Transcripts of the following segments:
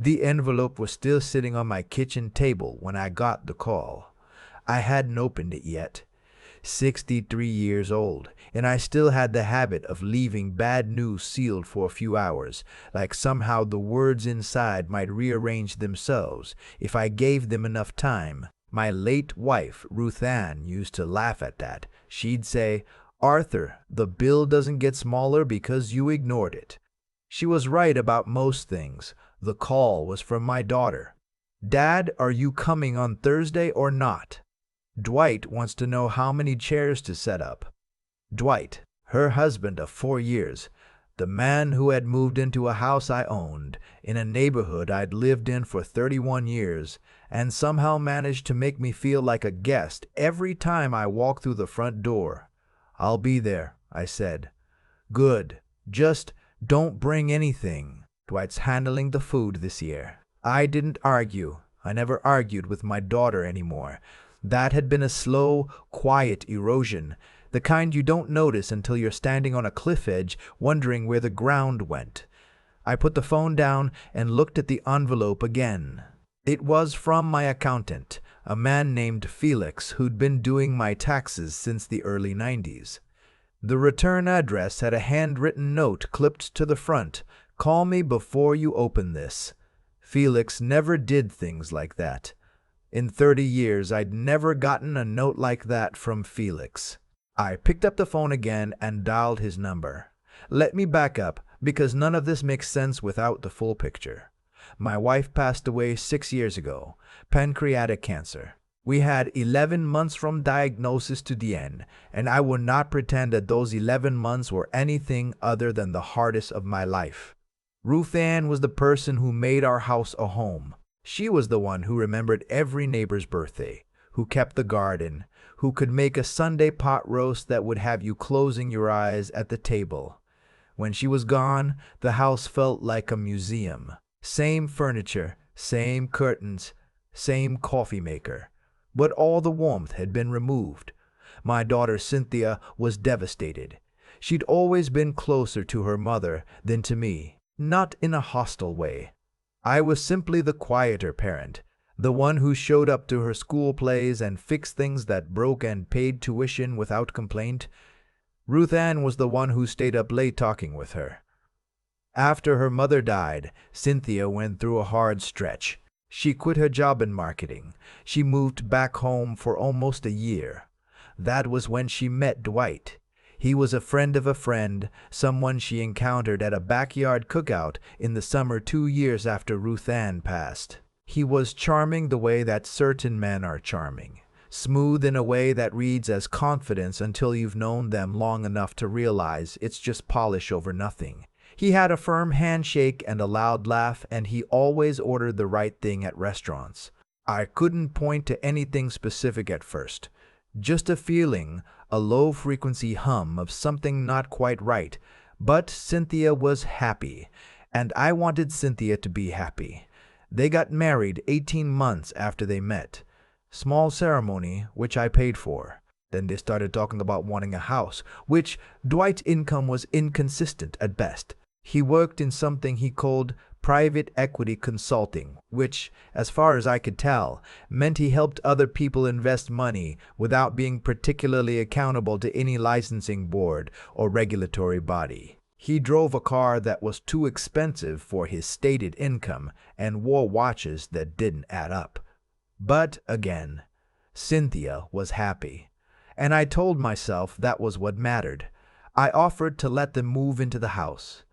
The envelope was still sitting on my kitchen table when I got the call. I hadn't opened it yet. 63 years old, and I still had the habit of leaving bad news sealed for a few hours, like somehow the words inside might rearrange themselves if I gave them enough time. My late wife, Ruth Ann, used to laugh at that. She'd say, "Arthur, the bill doesn't get smaller because you ignored it." She was right about most things. The call was from my daughter. "Dad, are you coming on Thursday or not? Dwight wants to know how many chairs to set up." Dwight, her husband of 4 years, the man who had moved into a house I owned, in a neighborhood I'd lived in for 31 years, and somehow managed to make me feel like a guest every time I walked through the front door. "I'll be there," I said. "Good. Just don't bring anything. Dwight's handling the food this year." I didn't argue. I never argued with my daughter anymore. That had been a slow, quiet erosion, the kind you don't notice until you're standing on a cliff edge wondering where the ground went. I put the phone down and looked at the envelope again. It was from my accountant, a man named Felix who'd been doing my taxes since the early 90s. The return address had a handwritten note clipped to the front. "Call me before you open this." Felix never did things like that. In 30 years, I'd never gotten a note like that from Felix. I picked up the phone again and dialed his number. Let me back up, because none of this makes sense without the full picture. My wife passed away 6 years ago, pancreatic cancer. We had 11 months from diagnosis to the end, and I will not pretend that those 11 months were anything other than the hardest of my life. Ruth Ann was the person who made our house a home. She was the one who remembered every neighbor's birthday, who kept the garden, who could make a Sunday pot roast that would have you closing your eyes at the table. When she was gone, the house felt like a museum. Same furniture, same curtains, same coffee maker. But all the warmth had been removed. My daughter Cynthia was devastated. She'd always been closer to her mother than to me, not in a hostile way. I was simply the quieter parent, the one who showed up to her school plays and fixed things that broke and paid tuition without complaint. Ruth Ann was the one who stayed up late talking with her. After her mother died, Cynthia went through a hard stretch. She quit her job in marketing. She moved back home for almost a year. That was when she met Dwight. He was a friend of a friend, someone she encountered at a backyard cookout in the summer 2 years after Ruth Ann passed. He was charming the way that certain men are charming, smooth in a way that reads as confidence until you've known them long enough to realize it's just polish over nothing. He had a firm handshake and a loud laugh, and he always ordered the right thing at restaurants. I couldn't point to anything specific at first. Just a feeling, a low-frequency hum of something not quite right. But Cynthia was happy, and I wanted Cynthia to be happy. They got married 18 months after they met. Small ceremony, which I paid for. Then they started talking about wanting a house, which Dwight's income was inconsistent at best. He worked in something he called private equity consulting, which, as far as I could tell, meant he helped other people invest money without being particularly accountable to any licensing board or regulatory body. He drove a car that was too expensive for his stated income and wore watches that didn't add up. But again, Cynthia was happy, and I told myself that was what mattered. I offered to let them move into the house.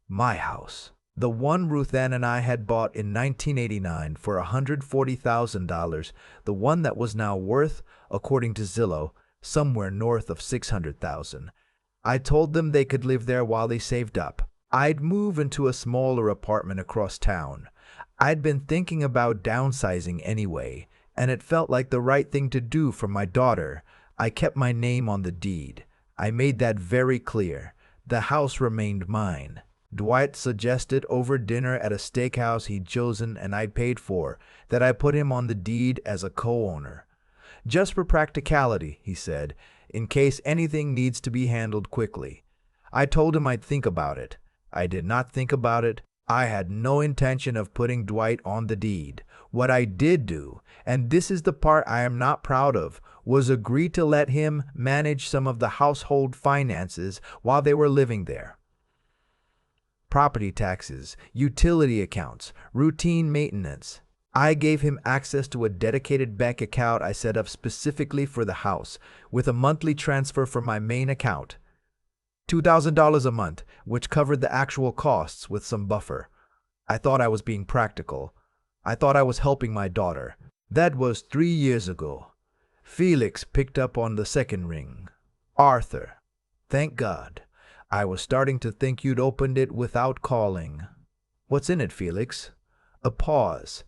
My house. The one Ruth Ann and I had bought in 1989 for $140,000, the one that was now worth, according to Zillow, somewhere north of $600,000. I told them they could live there while they saved up. I'd move into a smaller apartment across town. I'd been thinking about downsizing anyway, and it felt like the right thing to do for my daughter. I kept my name on the deed. I made that very clear. The house remained mine. Dwight suggested over dinner at a steakhouse he'd chosen and I'd paid for that I put him on the deed as a co-owner. Just for practicality, he said, in case anything needs to be handled quickly. I told him I'd think about it. I did not think about it. I had no intention of putting Dwight on the deed. What I did do, and this is the part I am not proud of, was agree to let him manage some of the household finances while they were living there. Property taxes, utility accounts, routine maintenance. I gave him access to a dedicated bank account I set up specifically for the house, with a monthly transfer from my main account. $2,000 a month, which covered the actual costs with some buffer. I thought I was being practical. I thought I was helping my daughter. That was 3 years ago. Felix picked up on the second ring. Arthur. Thank God. I was starting to think you'd opened it without calling. What's in it, Felix? A pause.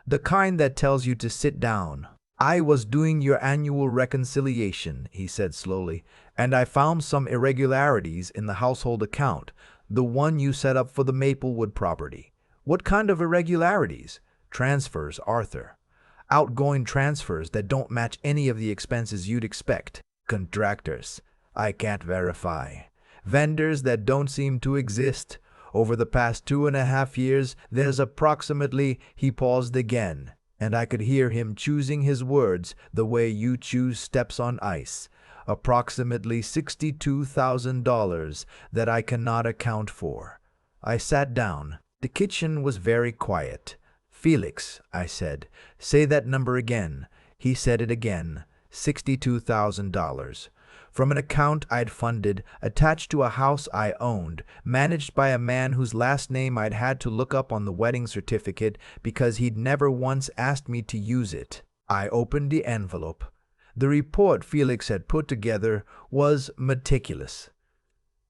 The kind that tells you to sit down. I was doing your annual reconciliation, he said slowly, and I found some irregularities in the household account, the one you set up for the Maplewood property. What kind of irregularities? Transfers, Arthur. Outgoing transfers that don't match any of the expenses you'd expect. Contractors. I can't verify. Vendors that don't seem to exist. Over the past 2.5 years, there's approximately, he paused again, and I could hear him choosing his words the way you choose steps on ice, approximately $62,000 that I cannot account for. I sat down. The kitchen was very quiet. Felix, I said, say that number again. He said it again, $62,000. From an account I'd funded, attached to a house I owned, managed by a man whose last name I'd had to look up on the wedding certificate because he'd never once asked me to use it. I opened the envelope. The report Felix had put together was meticulous.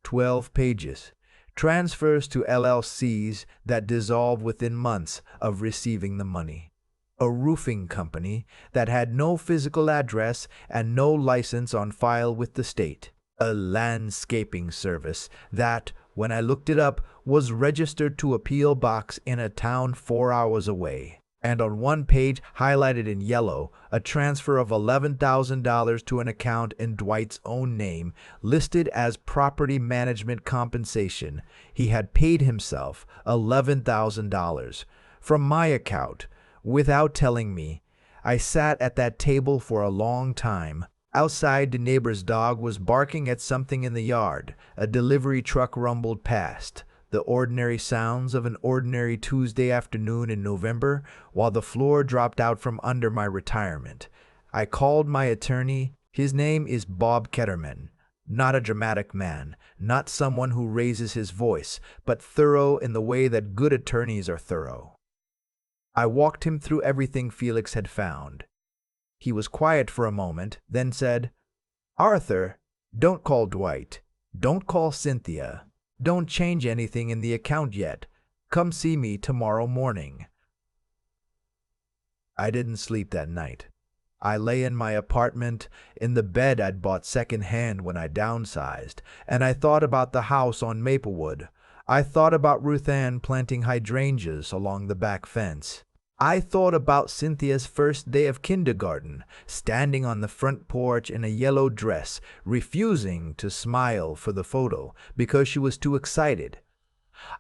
12 pages. Transfers to LLCs that dissolve within months of receiving the money. A roofing company that had no physical address and no license on file with the state. A landscaping service that, when I looked it up, was registered to a P.O. box in a town 4 hours away. And on one page, highlighted in yellow, a transfer of $11,000 to an account in Dwight's own name, listed as property management compensation. He had paid himself $11,000 from my account. Without telling me, I sat at that table for a long time. Outside, the neighbor's dog was barking at something in the yard. A delivery truck rumbled past. The ordinary sounds of an ordinary Tuesday afternoon in November, while the floor dropped out from under my retirement. I called my attorney. His name is Bob Ketterman. Not a dramatic man, not someone who raises his voice, but thorough in the way that good attorneys are thorough. I walked him through everything Felix had found. He was quiet for a moment, then said, Arthur, don't call Dwight. Don't call Cynthia. Don't change anything in the account yet. Come see me tomorrow morning. I didn't sleep that night. I lay in my apartment, in the bed I'd bought second-hand when I downsized, and I thought about the house on Maplewood. I thought about Ruth Ann planting hydrangeas along the back fence. I thought about Cynthia's first day of kindergarten, standing on the front porch in a yellow dress, refusing to smile for the photo because she was too excited.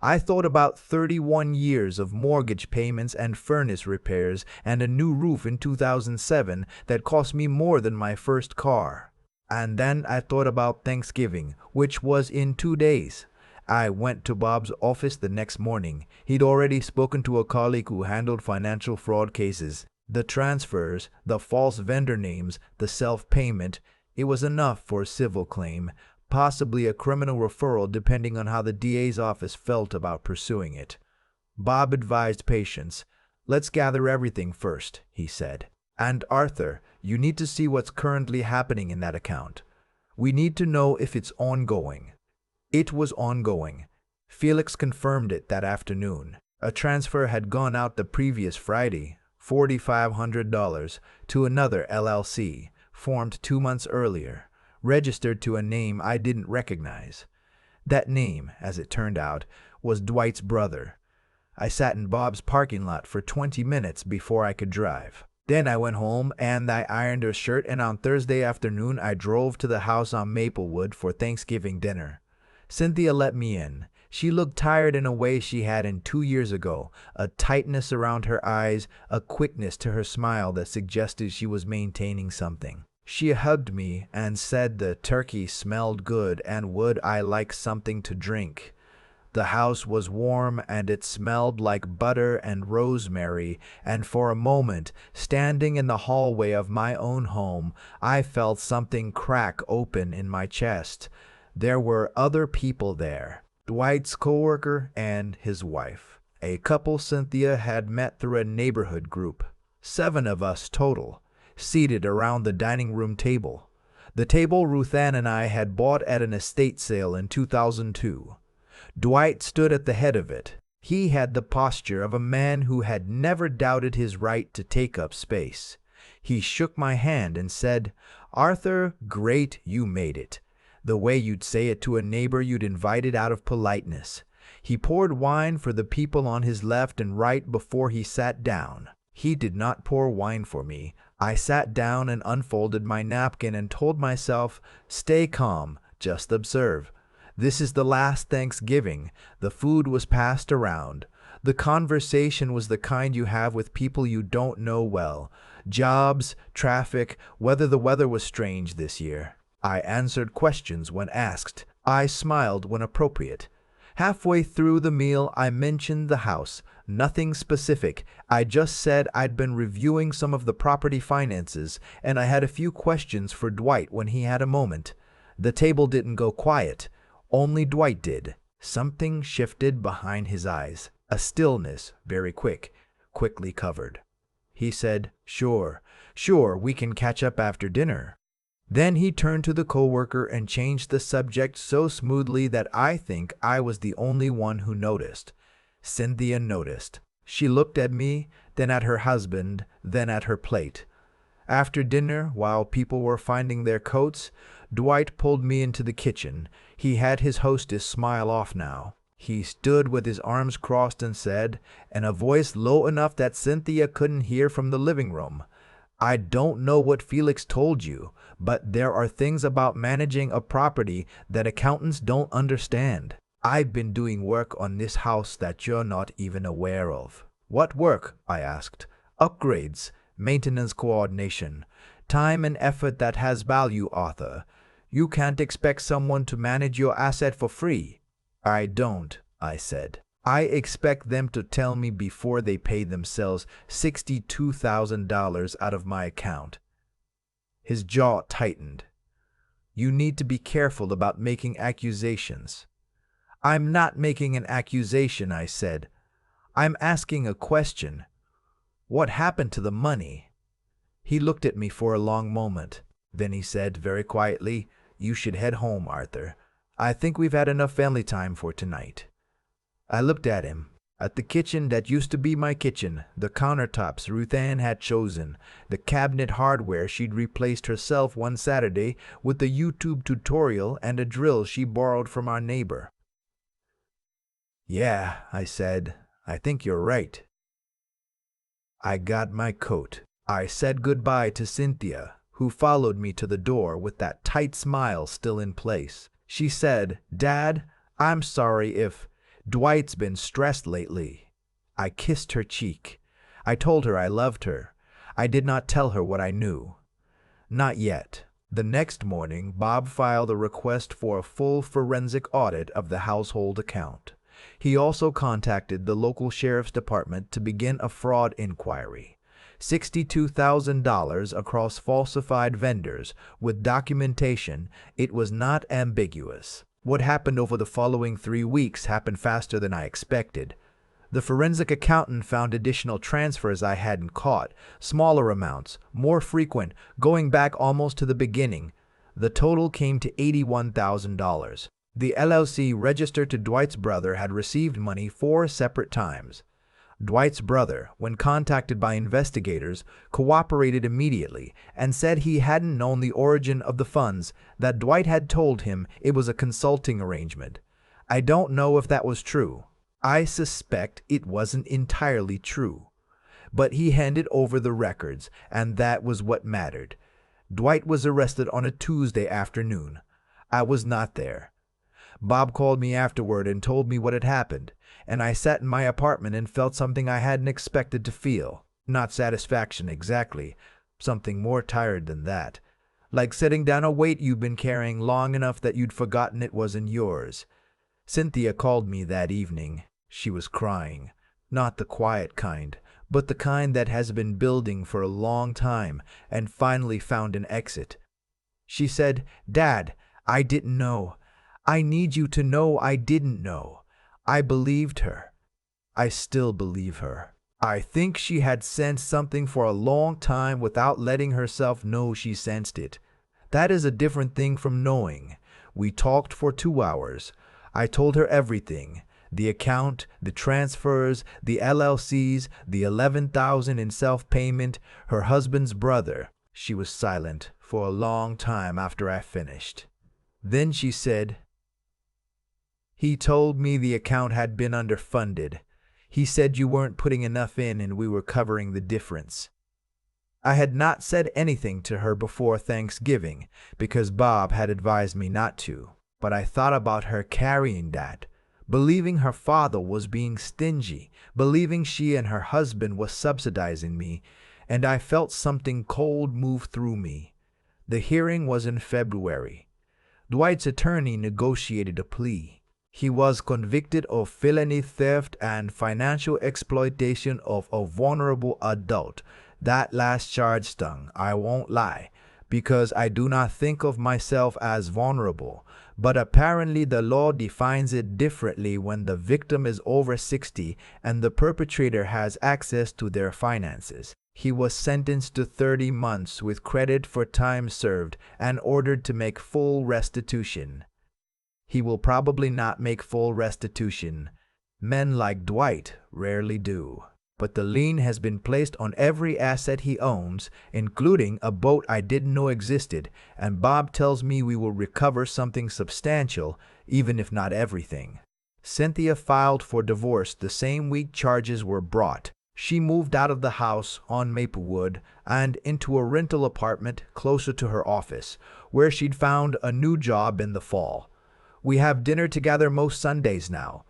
I thought about 31 years of mortgage payments and furnace repairs and a new roof in 2007 that cost me more than my first car. And then I thought about Thanksgiving, which was in 2 days. I went to Bob's office the next morning. He'd already spoken to a colleague who handled financial fraud cases. The transfers, the false vendor names, the self-payment, it was enough for a civil claim, possibly a criminal referral depending on how the DA's office felt about pursuing it. Bob advised patience. Let's gather everything first, he said. And Arthur, you need to see what's currently happening in that account. We need to know if it's ongoing. It was ongoing. Felix confirmed it that afternoon. A transfer had gone out the previous Friday, $4,500, to another LLC, formed 2 months earlier, registered to a name I didn't recognize. That name, as it turned out, was Dwight's brother. I sat in Bob's parking lot for 20 minutes before I could drive. Then I went home and I ironed her shirt, and on Thursday afternoon I drove to the house on Maplewood for Thanksgiving dinner. Cynthia let me in. She looked tired in a way she hadn't 2 years ago, a tightness around her eyes, a quickness to her smile that suggested she was maintaining something. She hugged me and said the turkey smelled good and would I like something to drink. The house was warm and it smelled like butter and rosemary, and for a moment, standing in the hallway of my own home, I felt something crack open in my chest. There were other people there. Dwight's coworker and his wife. A couple Cynthia had met through a neighborhood group. 7 of us total, seated around the dining room table. The table Ruthann and I had bought at an estate sale in 2002. Dwight stood at the head of it. He had the posture of a man who had never doubted his right to take up space. He shook my hand and said, "Arthur, great, you made it." The way you'd say it to a neighbor you'd invited out of politeness. He poured wine for the people on his left and right before he sat down. He did not pour wine for me. I sat down and unfolded my napkin and told myself, "Stay calm, just observe." This is the last Thanksgiving. The food was passed around. The conversation was the kind you have with people you don't know well. Jobs, traffic, whether the weather was strange this year. I answered questions when asked. I smiled when appropriate. Halfway through the meal, I mentioned the house. Nothing specific. I just said I'd been reviewing some of the property finances, and I had a few questions for Dwight when he had a moment. The table didn't go quiet. Only Dwight did. Something shifted behind his eyes. A stillness, very quickly covered. He said, sure, we can catch up after dinner." Then he turned to the coworker and changed the subject so smoothly that I think I was the only one who noticed. Cynthia noticed. She looked at me, then at her husband, then at her plate. After dinner, while people were finding their coats, Dwight pulled me into the kitchen. He had his hostess smile off now. He stood with his arms crossed and said, in a voice low enough that Cynthia couldn't hear from the living room, "I don't know what Felix told you, but there are things about managing a property that accountants don't understand. I've been doing work on this house that you're not even aware of." "What work?" I asked. "Upgrades, maintenance coordination, time and effort that has value, Arthur. You can't expect someone to manage your asset for free." "I don't," I said. "I expect them to tell me before they pay themselves $62,000 out of my account." His jaw tightened. "You need to be careful about making accusations." "I'm not making an accusation," I said. "I'm asking a question. What happened to the money?" He looked at me for a long moment. Then he said very quietly, "You should head home, Arthur. I think we've had enough family time for tonight." I looked at him. At the kitchen that used to be my kitchen, the countertops Ruthann had chosen, the cabinet hardware she'd replaced herself one Saturday with a YouTube tutorial and a drill she borrowed from our neighbor. "Yeah," I said, "I think you're right." I got my coat. I said goodbye to Cynthia, who followed me to the door with that tight smile still in place. She said, "Dad, I'm sorry if Dwight's been stressed lately." I kissed her cheek. I told her I loved her. I did not tell her what I knew. Not yet. The next morning, Bob filed a request for a full forensic audit of the household account. He also contacted the local sheriff's department to begin a fraud inquiry. $62,000 across falsified vendors with documentation. It was not ambiguous. What happened over the following 3 weeks happened faster than I expected. The forensic accountant found additional transfers I hadn't caught, smaller amounts, more frequent, going back almost to the beginning. The total came to $81,000. The LLC registered to Dwight's brother had received money 4 separate times. Dwight's brother, when contacted by investigators, cooperated immediately and said he hadn't known the origin of the funds, that Dwight had told him it was a consulting arrangement. I don't know if that was true. I suspect it wasn't entirely true. But he handed over the records, and that was what mattered. Dwight was arrested on a Tuesday afternoon. I was not there. Bob called me afterward and told me what had happened, and I sat in my apartment and felt something I hadn't expected to feel. Not satisfaction exactly, something more tired than that. Like setting down a weight you've been carrying long enough that you'd forgotten it wasn't yours. Cynthia called me that evening. She was crying. Not the quiet kind, but the kind that has been building for a long time and finally found an exit. She said, "Dad, I didn't know. I need you to know I didn't know." I believed her. I still believe her. I think she had sensed something for a long time without letting herself know she sensed it. That is a different thing from knowing. We talked for 2 hours. I told her everything. The account, the transfers, the LLCs, the 11,000 in self-payment, her husband's brother. She was silent for a long time after I finished. Then she said, "He told me the account had been underfunded. He said you weren't putting enough in and we were covering the difference." I had not said anything to her before Thanksgiving because Bob had advised me not to, but I thought about her carrying that, believing her father was being stingy, believing she and her husband was subsidizing me, and I felt something cold move through me. The hearing was in February. Dwight's attorney negotiated a plea. He was convicted of felony theft and financial exploitation of a vulnerable adult. That last charge stung, I won't lie, because I do not think of myself as vulnerable. But apparently the law defines it differently when the victim is over 60 and the perpetrator has access to their finances. He was sentenced to 30 months with credit for time served and ordered to make full restitution. He will probably not make full restitution. Men like Dwight rarely do. But the lien has been placed on every asset he owns, including a boat I didn't know existed, and Bob tells me we will recover something substantial, even if not everything. Cynthia filed for divorce the same week charges were brought. She moved out of the house on Maplewood and into a rental apartment closer to her office, where she'd found a new job in the fall. We have dinner together most Sundays now.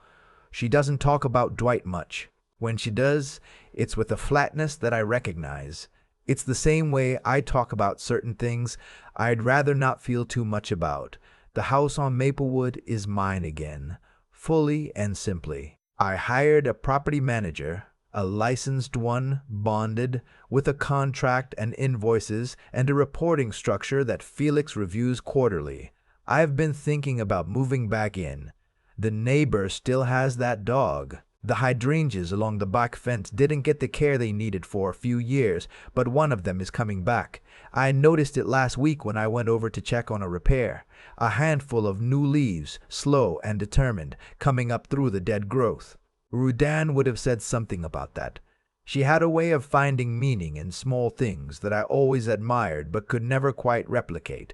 She doesn't talk about Dwight much. When she does, it's with a flatness that I recognize. It's the same way I talk about certain things I'd rather not feel too much about. The house on Maplewood is mine again, fully and simply. I hired a property manager, a licensed one, bonded, with a contract and invoices and a reporting structure that Felix reviews quarterly. I've been thinking about moving back in. The neighbor still has that dog. The hydrangeas along the back fence didn't get the care they needed for a few years, but one of them is coming back. I noticed it last week when I went over to check on a repair. A handful of new leaves, slow and determined, coming up through the dead growth. Rudan would have said something about that. She had a way of finding meaning in small things that I always admired but could never quite replicate.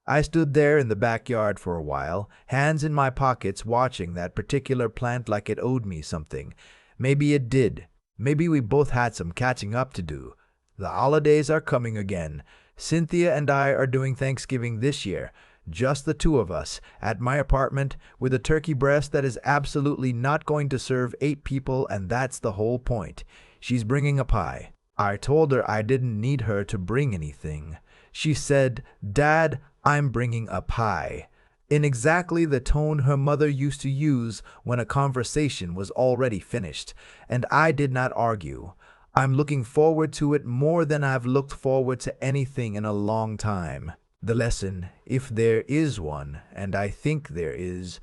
I stood there in the backyard for a while, hands in my pockets, watching that particular plant like it owed me something. Maybe it did. Maybe we both had some catching up to do. The holidays are coming again. Cynthia and I are doing Thanksgiving this year, just the two of us, at my apartment, with a turkey breast that is absolutely not going to serve 8 people, and that's the whole point. She's bringing a pie. I told her I didn't need her to bring anything. She said, "Dad, I'm bringing a pie," in exactly the tone her mother used to use when a conversation was already finished, and I did not argue. I'm looking forward to it more than I've looked forward to anything in a long time. The lesson, if there is one, and I think there is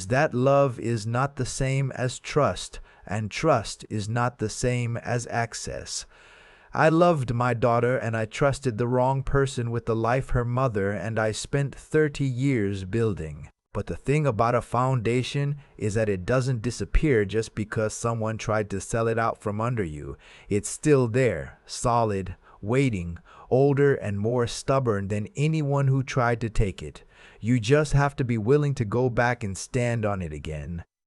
that love is not the same as trust, and trust is not the same as access. I loved my daughter and I trusted the wrong person with the life her mother and I spent 30 years building. But the thing about a foundation is that it doesn't disappear just because someone tried to sell it out from under you. It's still there, solid, waiting, older and more stubborn than anyone who tried to take it. You just have to be willing to go back and stand on it again.